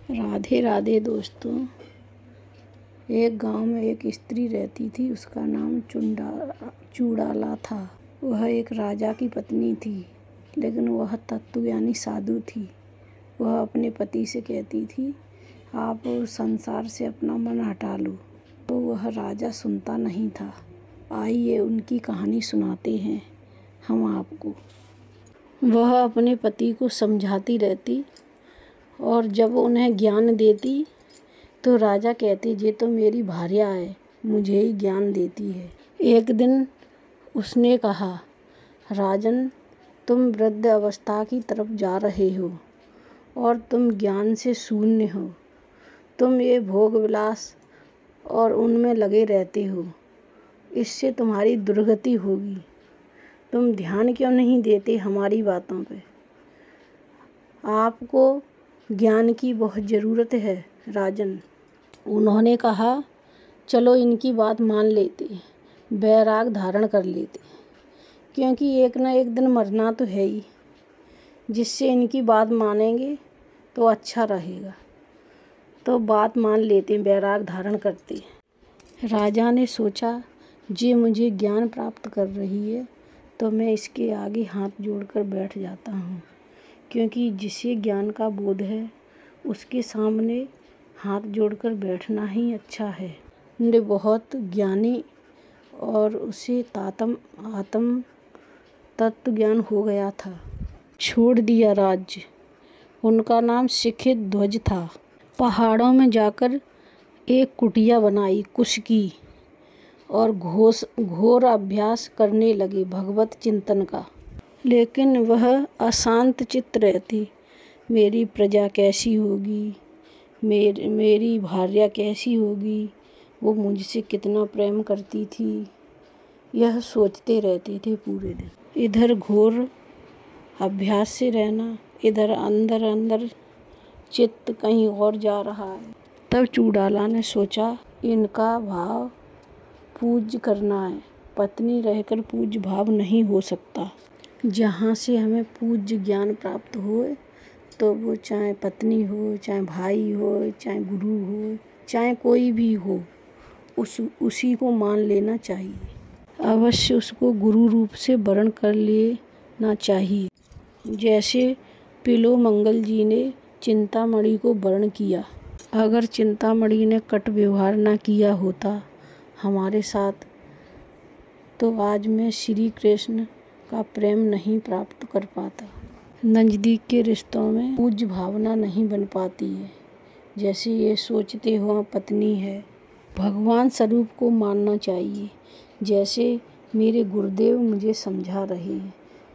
राधे राधे दोस्तों। एक गांव में एक स्त्री रहती थी। उसका नाम चूड़ाला था। वह एक राजा की पत्नी थी, लेकिन वह तत्वज्ञानी साधु थी। वह अपने पति से कहती थी, आप संसार से अपना मन हटा लो। तो वह राजा सुनता नहीं था। आइए उनकी कहानी सुनाते हैं हम आपको। वह अपने पति को समझाती रहती और जब उन्हें ज्ञान देती तो राजा कहते, ये तो मेरी भार्या है, मुझे ही ज्ञान देती है। एक दिन उसने कहा, राजन, तुम वृद्ध अवस्था की तरफ जा रहे हो और तुम ज्ञान से शून्य हो। तुम ये भोग विलास और उनमें लगे रहते हो, इससे तुम्हारी दुर्गति होगी। तुम ध्यान क्यों नहीं देते हमारी बातों पे? आपको ज्ञान की बहुत ज़रूरत है राजन। उन्होंने कहा, चलो इनकी बात मान लेते, वैराग धारण कर लेते, क्योंकि एक न एक दिन मरना तो है ही। जिससे इनकी बात मानेंगे तो अच्छा रहेगा। तो बात मान लेते, वैराग धारण करते। राजा ने सोचा, ये मुझे ज्ञान प्राप्त कर रही है तो मैं इसके आगे हाथ जोड़कर बैठ जाता हूँ, क्योंकि जिसे ज्ञान का बोध है उसके सामने हाथ जोड़कर बैठना ही अच्छा है। उन्हें बहुत ज्ञानी और उसे आत्म तत्व ज्ञान हो गया था। छोड़ दिया राज्य। उनका नाम शिखित ध्वज था। पहाड़ों में जाकर एक कुटिया बनाई कुश की और घोर अभ्यास करने लगे भगवत चिंतन का। लेकिन वह अशांत चित्त रहती। मेरी प्रजा कैसी होगी, मेरी भार्या कैसी होगी, वो मुझसे कितना प्रेम करती थी, यह सोचते रहते थे पूरे दिन। इधर घोर अभ्यास से रहना, इधर अंदर अंदर चित्त कहीं और जा रहा है। तब चूड़ाला ने सोचा, इनका भाव पूज्य करना है। पत्नी रहकर पूज्य भाव नहीं हो सकता। जहाँ से हमें पूज्य ज्ञान प्राप्त हो, तो वो चाहे पत्नी हो, चाहे भाई हो, चाहे गुरु हो, चाहे कोई भी हो, उसी को मान लेना चाहिए। अवश्य उसको गुरु रूप से वरण कर लेना चाहिए। जैसे पिलो मंगल जी ने चिंतामणि को वरण किया। अगर चिंतामणि ने कट व्यवहार ना किया होता हमारे साथ, तो आज मैं श्री कृष्ण का प्रेम नहीं प्राप्त कर पाता। नज़दीक के रिश्तों में पूज्य भावना नहीं बन पाती है। जैसे ये सोचते हो पत्नी है, भगवान स्वरूप को मानना चाहिए। जैसे मेरे गुरुदेव मुझे समझा रहे हैं,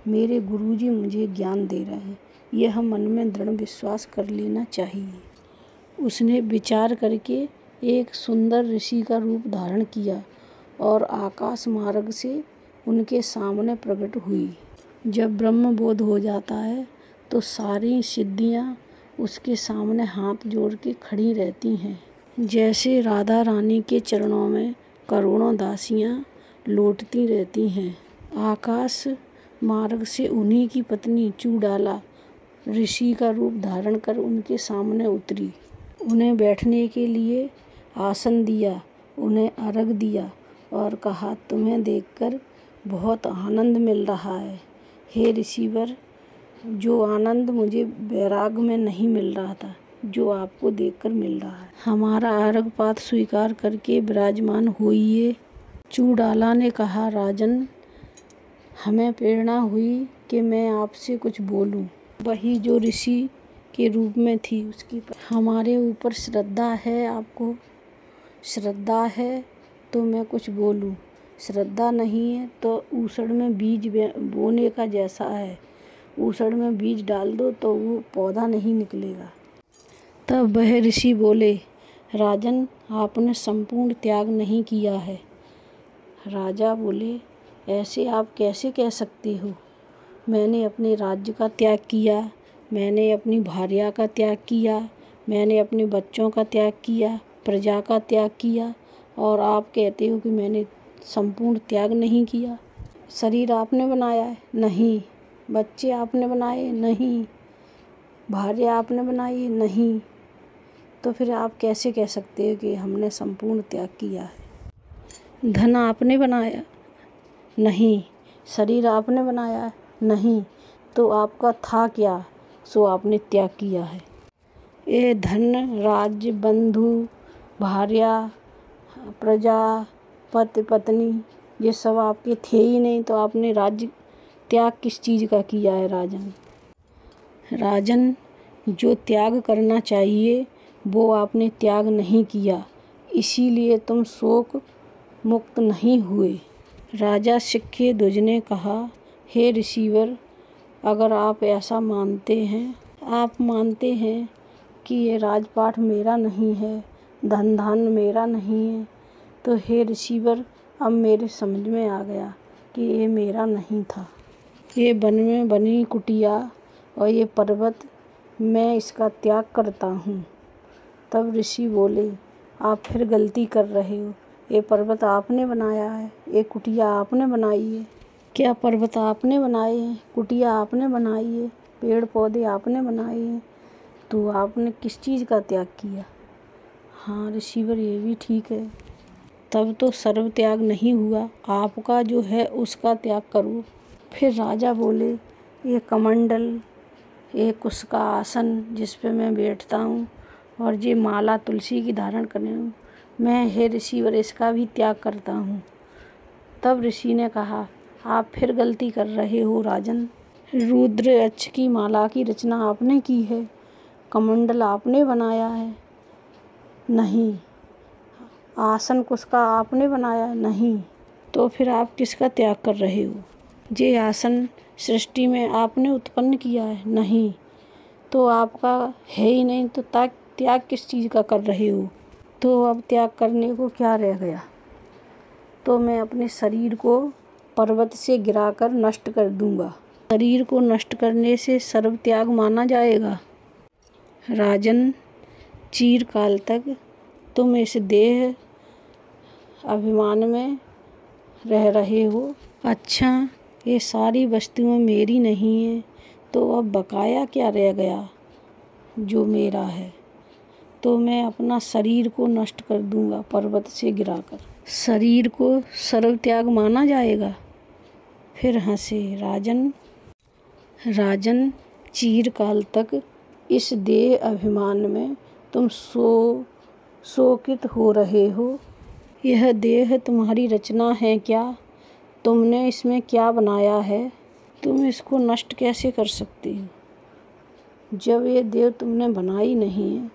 मेरे गुरुजी मुझे ज्ञान दे रहे हैं, यह मन में दृढ़ विश्वास कर लेना चाहिए। उसने विचार करके एक सुंदर ऋषि का रूप धारण किया और आकाश मार्ग से उनके सामने प्रकट हुई। जब ब्रह्म बोध हो जाता है तो सारी सिद्धियां उसके सामने हाथ जोड़ के खड़ी रहती हैं। जैसे राधा रानी के चरणों में करोड़ों दासियां लौटती रहती हैं। आकाश मार्ग से उन्हीं की पत्नी चूड़ाला ऋषि का रूप धारण कर उनके सामने उतरी। उन्हें बैठने के लिए आसन दिया, उन्हें अर्घ दिया और कहा, तुम्हें देखकर बहुत आनंद मिल रहा है हे ऋषिवर। जो आनंद मुझे वैराग में नहीं मिल रहा था, जो आपको देखकर मिल रहा है। हमारा अर्घपात स्वीकार करके विराजमान होइए। चूड़ाला ने कहा, राजन, हमें प्रेरणा हुई कि मैं आपसे कुछ बोलूं। वही जो ऋषि के रूप में थी उसकी हमारे ऊपर श्रद्धा है। आपको श्रद्धा है तो मैं कुछ बोलूं, श्रद्धा नहीं है तो ऊसड़ में बीज बोने का जैसा है। ऊसड़ में बीज डाल दो तो वो पौधा नहीं निकलेगा। तब वह ऋषि बोले, राजन, आपने संपूर्ण त्याग नहीं किया है। राजा बोले, ऐसे आप कैसे कह सकते हो? मैंने अपने राज्य का त्याग किया, मैंने अपनी भार्या का त्याग किया, मैंने अपने बच्चों का त्याग किया, प्रजा का त्याग किया, और आप कहते हो कि मैंने संपूर्ण त्याग नहीं किया। शरीर आपने बनाया है? नहीं। बच्चे आपने बनाए? नहीं। भार्या आपने बनाई? नहीं। तो फिर आप कैसे कह सकते हो कि हमने संपूर्ण त्याग किया है? धन आपने बनाया? नहीं। शरीर आपने बनाया? नहीं। तो आपका था क्या, सो आपने त्याग किया है। ये धन, राज्य, बंधु, भार्या, प्रजा, पति पत्नी, ये सब आपके थे ही नहीं, तो आपने राज्य त्याग किस चीज़ का किया है राजन? राजन, जो त्याग करना चाहिए वो आपने त्याग नहीं किया, इसीलिए तुम शोक मुक्त नहीं हुए। राजा शिक्यध्वज ने कहा, हे ऋषिवर, अगर आप ऐसा मानते हैं, आप मानते हैं कि ये राजपाट मेरा नहीं है, धन धान्य मेरा नहीं है, तो हे ऋषिवर, अब मेरे समझ में आ गया कि ये मेरा नहीं था। ये वन में बनी कुटिया और ये पर्वत, मैं इसका त्याग करता हूँ। तब ऋषि बोले, आप फिर गलती कर रहे हो। ये पर्वत आपने बनाया है, ये कुटिया आपने बनाई है। क्या पर्वत आपने बनाए हैं, कुटिया आपने बनाई है, पेड़ पौधे आपने बनाए हैं, तो आपने किस चीज़ का त्याग किया? हाँ ऋषिवर, ये भी ठीक है। तब तो सर्व त्याग नहीं हुआ, आपका जो है उसका त्याग करो। फिर राजा बोले, ये कमंडल, ये कुश का आसन जिस पे मैं बैठता हूँ, और ये माला तुलसी की धारण करने हूँ, मैं हे ऋषिवर इसका भी त्याग करता हूँ। तब ऋषि ने कहा, आप फिर गलती कर रहे हो राजन। रुद्र अक्ष की माला की रचना आपने की है, कमंडल आपने बनाया है? नहीं। आसन कुश का आपने बनाया? नहीं। तो फिर आप किसका त्याग कर रहे हो? ये आसन सृष्टि में आपने उत्पन्न किया है? नहीं। तो आपका है ही नहीं, तो त्याग किस चीज़ का कर रहे हो? तो अब त्याग करने को क्या रह गया? तो मैं अपने शरीर को पर्वत से गिराकर नष्ट कर दूंगा। शरीर को नष्ट करने से सर्व त्याग माना जाएगा? राजन, चिरकाल तक तुम इस देह अभिमान में रह रहे हो। अच्छा, ये सारी वस्तुएं मेरी नहीं है, तो अब बकाया क्या रह गया जो मेरा है? तो मैं अपना शरीर को नष्ट कर दूंगा पर्वत से गिराकर। शरीर को सर्व त्याग माना जाएगा? फिर हंसे राजन। राजन, चिरकाल तक इस देह अभिमान में तुम शोकित हो रहे हो। यह देह तुम्हारी रचना है क्या? तुमने इसमें क्या बनाया है? तुम इसको नष्ट कैसे कर सकते हो? जब ये देह तुमने बनाई नहीं है,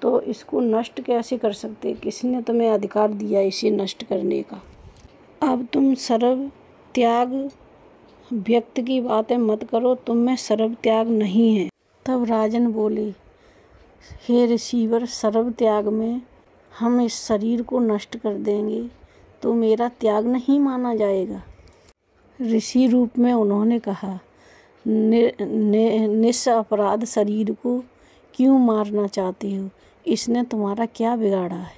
तो इसको नष्ट कैसे कर सकते? किसने तुम्हें अधिकार दिया इसे नष्ट करने का? अब तुम सर्व त्याग व्यक्त की बातें मत करो, तुम में सर्व त्याग नहीं है। तब राजन बोले, हे ऋषिवर, सर्व त्याग में हम इस शरीर को नष्ट कर देंगे तो मेरा त्याग नहीं माना जाएगा? ऋषि रूप में उन्होंने कहा, निस्सपराध शरीर को क्यों मारना चाहते हो? इसने तुम्हारा क्या बिगाड़ा है?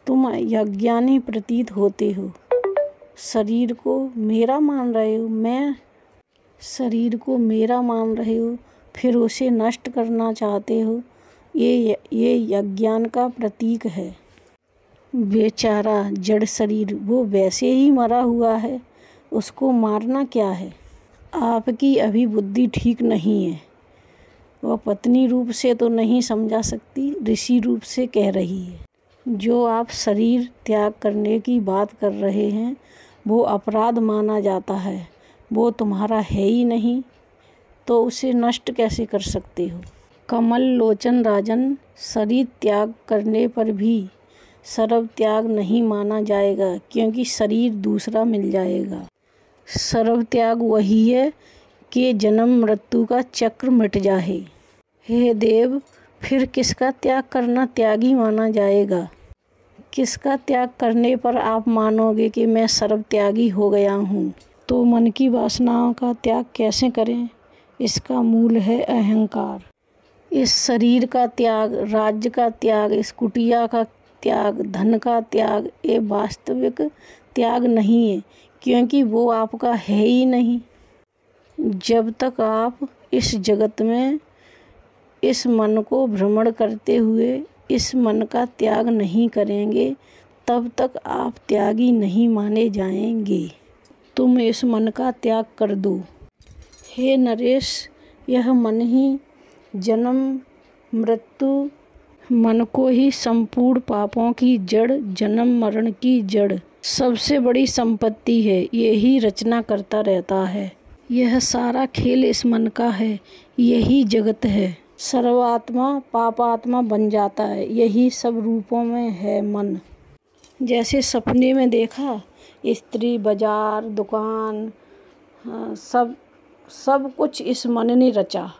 तुम अज्ञानी प्रतीत होते हो। शरीर को मेरा मान रहे हो, मैं शरीर को मेरा मान रहे हो, फिर उसे नष्ट करना चाहते हो। ये अज्ञान का प्रतीक है। बेचारा जड़ शरीर वो वैसे ही मरा हुआ है, उसको मारना क्या है? आपकी अभी बुद्धि ठीक नहीं है। वह पत्नी रूप से तो नहीं समझा सकती, ऋषि रूप से कह रही है। जो आप शरीर त्याग करने की बात कर रहे हैं वो अपराध माना जाता है, वो तुम्हारा है ही नहीं, तो उसे नष्ट कैसे कर सकते हो? कमल लोचन राजन, शरीर त्याग करने पर भी सर्व त्याग नहीं माना जाएगा, क्योंकि शरीर दूसरा मिल जाएगा। सर्व त्याग वही है कि जन्म मृत्यु का चक्र मिट जाए। हे देव, फिर किसका त्याग करना त्यागी माना जाएगा? किसका त्याग करने पर आप मानोगे कि मैं सर्व त्यागी हो गया हूँ? तो मन की वासनाओं का त्याग कैसे करें? इसका मूल है अहंकार। इस शरीर का त्याग, राज्य का त्याग, इस कुटिया का त्याग, धन का त्याग, ये वास्तविक त्याग नहीं है, क्योंकि वो आपका है ही नहीं। जब तक आप इस जगत में इस मन को भ्रमण करते हुए इस मन का त्याग नहीं करेंगे तब तक आप त्यागी नहीं माने जाएंगे। तुम इस मन का त्याग कर दो। हे नरेश, यह मन ही जन्म मृत्यु, मन को ही संपूर्ण पापों की जड़, जन्म मरण की जड़ सबसे बड़ी संपत्ति है। यही रचना करता रहता है। यह सारा खेल इस मन का है। यही जगत है। सर्वात्मा पापात्मा बन जाता है। यही सब रूपों में है मन। जैसे सपने में देखा, स्त्री, बाजार, दुकान, सब कुछ इस मन ने रचा।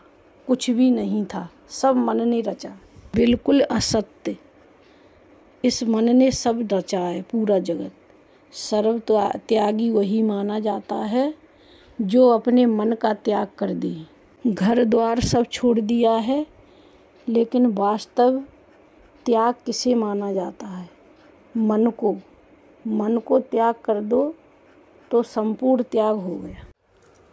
कुछ भी नहीं था, सब मन ने रचा। बिल्कुल असत्य। इस मन ने सब रचा है, पूरा जगत। सर्व त्यागी वही माना जाता है जो अपने मन का त्याग कर दे। घर द्वार सब छोड़ दिया है, लेकिन वास्तव त्याग किसे माना जाता है? मन को। मन को त्याग कर दो तो संपूर्ण त्याग हो गया।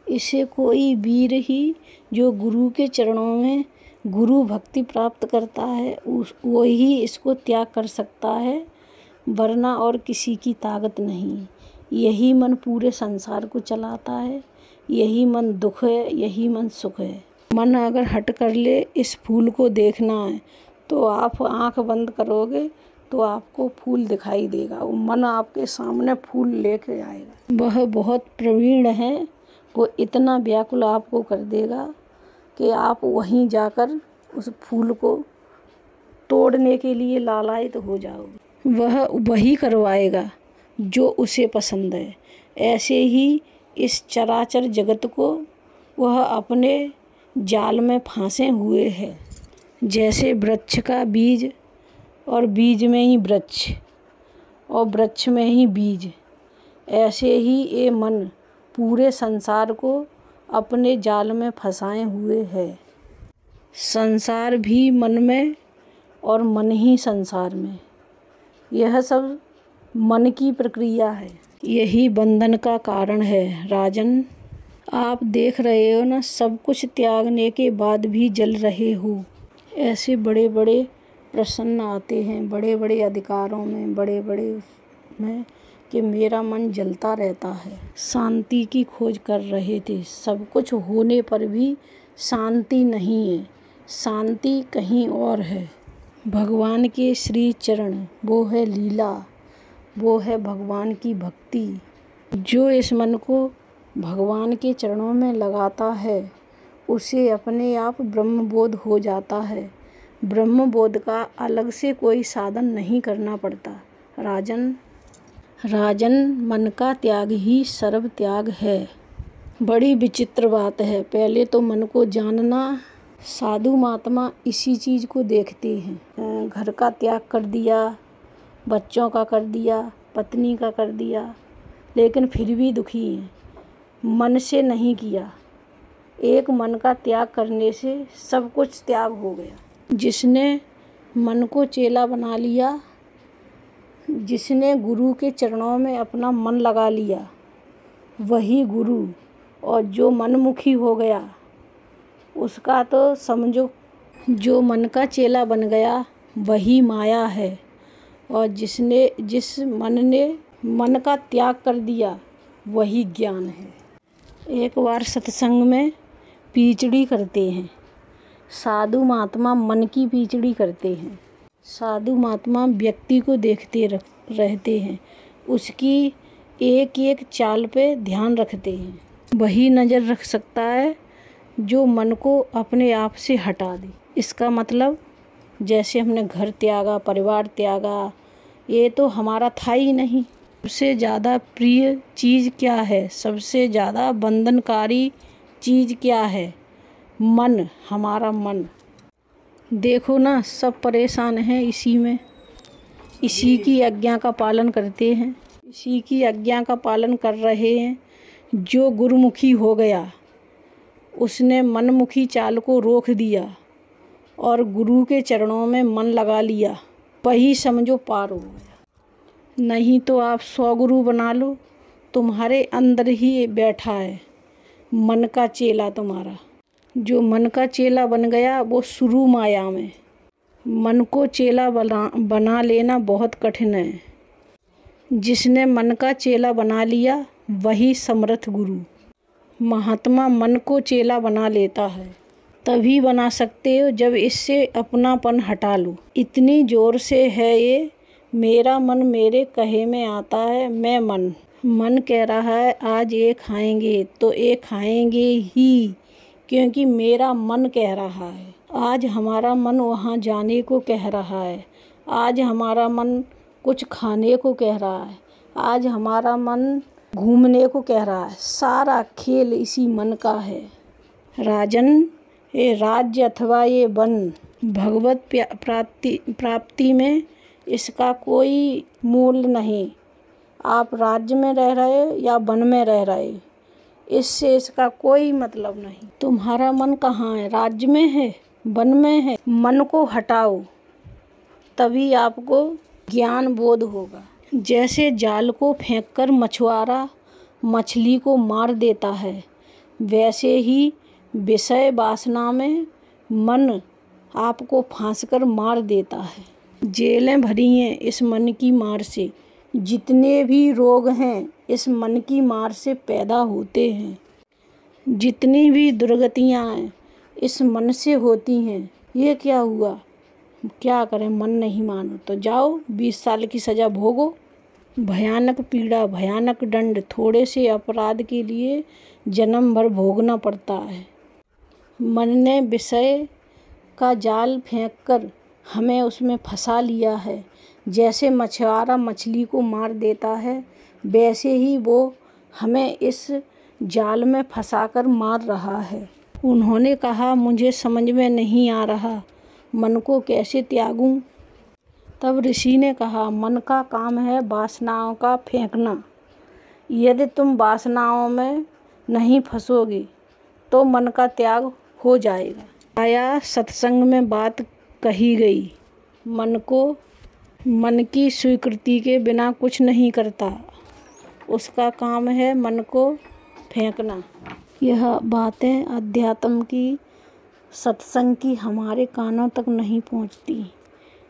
इसे कोई वीर ही जो गुरु के चरणों में गुरु भक्ति प्राप्त करता है, वही इसको त्याग कर सकता है, वरना और किसी की ताकत नहीं। यही मन पूरे संसार को चलाता है। यही मन दुख है, यही मन सुख है। मन अगर हट कर ले, इस फूल को देखना है तो आप आंख बंद करोगे तो आपको फूल दिखाई देगा। वो मन आपके सामने फूल लेके आएगा। वह बहुत प्रवीण है। वो इतना व्याकुल आपको कर देगा कि आप वहीं जाकर उस फूल को तोड़ने के लिए लालायित हो जाओगे। वह वही करवाएगा जो उसे पसंद है। ऐसे ही इस चराचर जगत को वह अपने जाल में फांसे हुए है। जैसे वृक्ष का बीज और बीज में ही वृक्ष और वृक्ष में ही बीज, ऐसे ही ये मन पूरे संसार को अपने जाल में फंसाए हुए है। संसार भी मन में और मन ही संसार में। यह सब मन की प्रक्रिया है। यही बंधन का कारण है। राजन, आप देख रहे हो ना, सब कुछ त्यागने के बाद भी जल रहे हो। ऐसे बड़े बड़े प्रश्न आते हैं, बड़े बड़े अधिकारों में, बड़े बड़े में, कि मेरा मन जलता रहता है। शांति की खोज कर रहे थे। सब कुछ होने पर भी शांति नहीं है। शांति कहीं और है। भगवान के श्री चरण, वो है लीला, वो है भगवान की भक्ति। जो इस मन को भगवान के चरणों में लगाता है, उसे अपने आप ब्रह्मबोध हो जाता है। ब्रह्मबोध का अलग से कोई साधन नहीं करना पड़ता। राजन, मन का त्याग ही सर्व त्याग है। बड़ी विचित्र बात है। पहले तो मन को जानना। साधु महात्मा इसी चीज़ को देखते हैं। घर का त्याग कर दिया, बच्चों का कर दिया, पत्नी का कर दिया, लेकिन फिर भी दुखी हैं। मन से नहीं किया। एक मन का त्याग करने से सब कुछ त्याग हो गया। जिसने मन को चेला बना लिया, जिसने गुरु के चरणों में अपना मन लगा लिया, वही गुरु। और जो मनमुखी हो गया, उसका तो समझो, जो मन का चेला बन गया वही माया है। और जिस मन ने मन का त्याग कर दिया, वही ज्ञान है। एक बार सत्संग में पीचड़ी करते हैं। साधु महात्मा मन की पीचड़ी करते हैं। साधु महात्मा व्यक्ति को देखते रहते हैं, उसकी एक एक चाल पे ध्यान रखते हैं। वही नज़र रख सकता है जो मन को अपने आप से हटा दे। इसका मतलब जैसे हमने घर त्यागा, परिवार त्यागा, ये तो हमारा था ही नहीं। सबसे ज़्यादा प्रिय चीज़ क्या है? सबसे ज़्यादा बंधनकारी चीज़ क्या है? मन, हमारा मन। देखो ना, सब परेशान हैं इसी में। इसी की आज्ञा का पालन करते हैं। इसी की आज्ञा का पालन कर रहे हैं। जो गुरुमुखी हो गया, उसने मनमुखी चाल को रोक दिया और गुरु के चरणों में मन लगा लिया, वही समझो पार हो गया। नहीं तो आप 100 गुरु बना लो, तुम्हारे अंदर ही बैठा है मन का चेला तुम्हारा। जो मन का चेला बन गया वो शुरू माया में, मन को चेला बना लेना बहुत कठिन है। जिसने मन का चेला बना लिया वही समर्थ गुरु। महात्मा मन को चेला बना लेता है। तभी बना सकते हो जब इससे अपनापन हटा लो। इतनी जोर से है ये मेरा मन मेरे कहे में आता है। मैं मन कह रहा है आज ये खाएंगे तो ये खाएंगे ही, क्योंकि मेरा मन कह रहा है। आज हमारा मन वहाँ जाने को कह रहा है। आज हमारा मन कुछ खाने को कह रहा है। आज हमारा मन घूमने को कह रहा है। सारा खेल इसी मन का है। राजन, ये राज्य अथवा ये वन, भगवत प्राप्ति में इसका कोई मूल्य नहीं। आप राज्य में रह रहे या वन में रह रहे, इससे इसका कोई मतलब नहीं। तुम्हारा मन कहाँ है? राज्य में है, वन में है? मन को हटाओ, तभी आपको ज्ञान बोध होगा। जैसे जाल को फेंककर मछुआरा मछली को मार देता है, वैसे ही विषय वासना में मन आपको फांसकर मार देता है। जेलें भरी हैं इस मन की मार से। जितने भी रोग हैं इस मन की मार से पैदा होते हैं। जितनी भी दुर्गतियाँ हैं इस मन से होती हैं। ये क्या हुआ? क्या करें, मन नहीं मानो तो जाओ 20 साल की सज़ा भोगो। भयानक पीड़ा, भयानक दंड, थोड़े से अपराध के लिए जन्म भर भोगना पड़ता है। मन ने विषय का जाल फेंककर हमें उसमें फंसा लिया है। जैसे मछुआरा मछली को मार देता है, वैसे ही वो हमें इस जाल में फंसाकर मार रहा है। उन्होंने कहा मुझे समझ में नहीं आ रहा, मन को कैसे त्यागूं? तब ऋषि ने कहा मन का काम है वासनाओं का फेंकना। यदि तुम वासनाओं में नहीं फंसोगे तो मन का त्याग हो जाएगा। आया सत्संग में बात कही गई, मन की स्वीकृति के बिना कुछ नहीं करता। उसका काम है मन को फेंकना। यह बातें अध्यात्म की, सत्संग की हमारे कानों तक नहीं पहुंचती।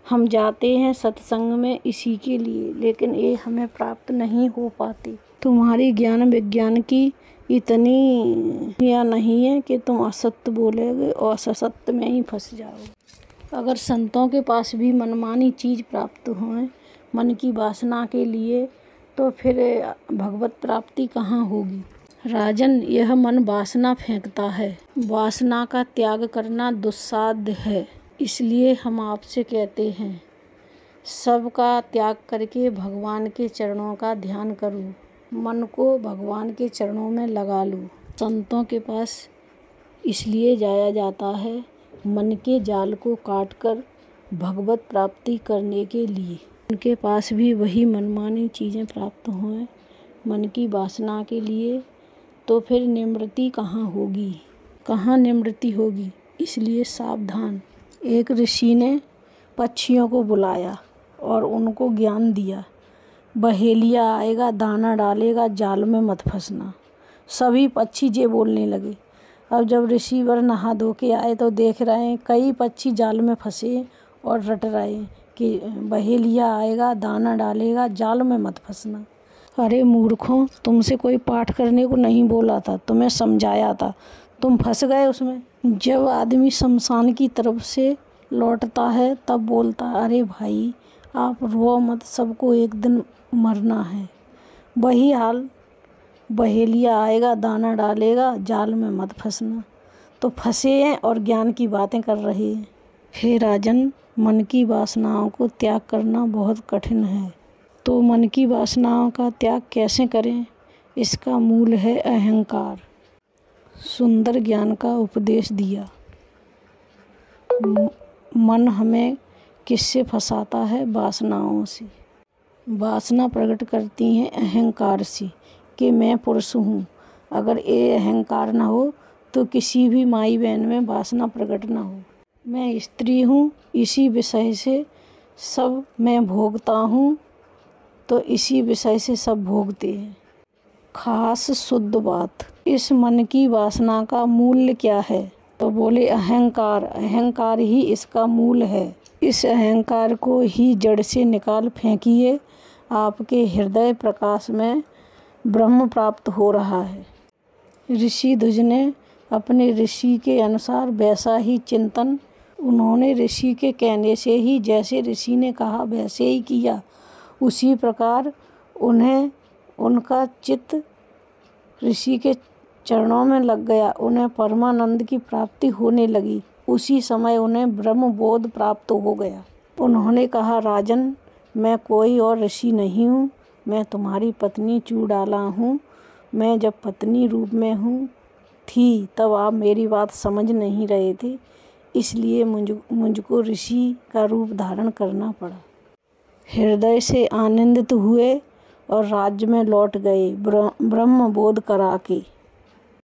हम जाते हैं सत्संग में इसी के लिए, लेकिन ये हमें प्राप्त नहीं हो पाती। तुम्हारी ज्ञान विज्ञान की इतनी या नहीं है कि तुम असत्य बोलोगे और असत्य में ही फंस जाओगे। अगर संतों के पास भी मनमानी चीज़ प्राप्त हो मन की वासना के लिए, तो फिर भगवत प्राप्ति कहाँ होगी? राजन, यह मन वासना फेंकता है। वासना का त्याग करना दुस्साध्य है। इसलिए हम आपसे कहते हैं सबका त्याग करके भगवान के चरणों का ध्यान करो। मन को भगवान के चरणों में लगा लो। संतों के पास इसलिए जाया जाता है मन के जाल को काटकर भगवत प्राप्ति करने के लिए। उनके पास भी वही मनमानी चीज़ें प्राप्त हों मन की वासना के लिए, तो फिर निवृत्ति कहाँ होगी? कहाँ निवृत्ति होगी? इसलिए सावधान। एक ऋषि ने पक्षियों को बुलाया और उनको ज्ञान दिया, बहेलिया आएगा दाना डालेगा, जाल में मत फंसना। सभी पक्षी ये बोलने लगे। अब जब ऋषिवर नहा धो के आए तो देख रहे हैं कई पक्षी जाल में फंसे और रट रहे हैं कि बहेलिया आएगा दाना डालेगा, जाल में मत फंसना। अरे मूर्खों, तुमसे कोई पाठ करने को नहीं बोला था, तुम्हें समझाया था, तुम फंस गए उसमें। जब आदमी शमशान की तरफ से लौटता है तब बोलता है अरे भाई आप रो मत, सबको एक दिन मरना है। वही हाल, बहेलिया आएगा दाना डालेगा, जाल में मत फंसना। तो फंसे हैं और ज्ञान की बातें कर रहे हैं। हे राजन, मन की वासनाओं को त्याग करना बहुत कठिन है। तो मन की वासनाओं का त्याग कैसे करें? इसका मूल है अहंकार। सुंदर ज्ञान का उपदेश दिया। मन हमें किससे फंसाता है? वासनाओं से। वासना प्रकट करती हैं अहंकार से कि मैं पुरुष हूँ। अगर ये अहंकार ना हो तो किसी भी माई बहन में वासना प्रकट ना हो। मैं स्त्री हूँ, इसी विषय से सब मैं भोगता हूँ, तो इसी विषय से सब भोगते हैं। खास शुद्ध बात। इस मन की वासना का मूल्य क्या है? तो बोले अहंकार। अहंकार ही इसका मूल है। इस अहंकार को ही जड़ से निकाल फेंकिए। आपके हृदय प्रकाश में ब्रह्म प्राप्त हो रहा है। ऋषि ध्वज ने अपने ऋषि के अनुसार वैसा ही चिंतन, उन्होंने ऋषि के कहने से ही जैसे ऋषि ने कहा वैसे ही किया। उसी प्रकार उन्हें उनका चित्त ऋषि के चरणों में लग गया। उन्हें परमानंद की प्राप्ति होने लगी। उसी समय उन्हें ब्रह्म बोध प्राप्त हो गया। उन्होंने कहा, राजन, मैं कोई और ऋषि नहीं हूँ, मैं तुम्हारी पत्नी चूड़ाला हूँ। मैं जब पत्नी रूप में थी तब आप मेरी बात समझ नहीं रहे थे, इसलिए मुझको ऋषि का रूप धारण करना पड़ा। हृदय से आनंदित हुए और राज्य में लौट गए ब्रह्म बोध करा के।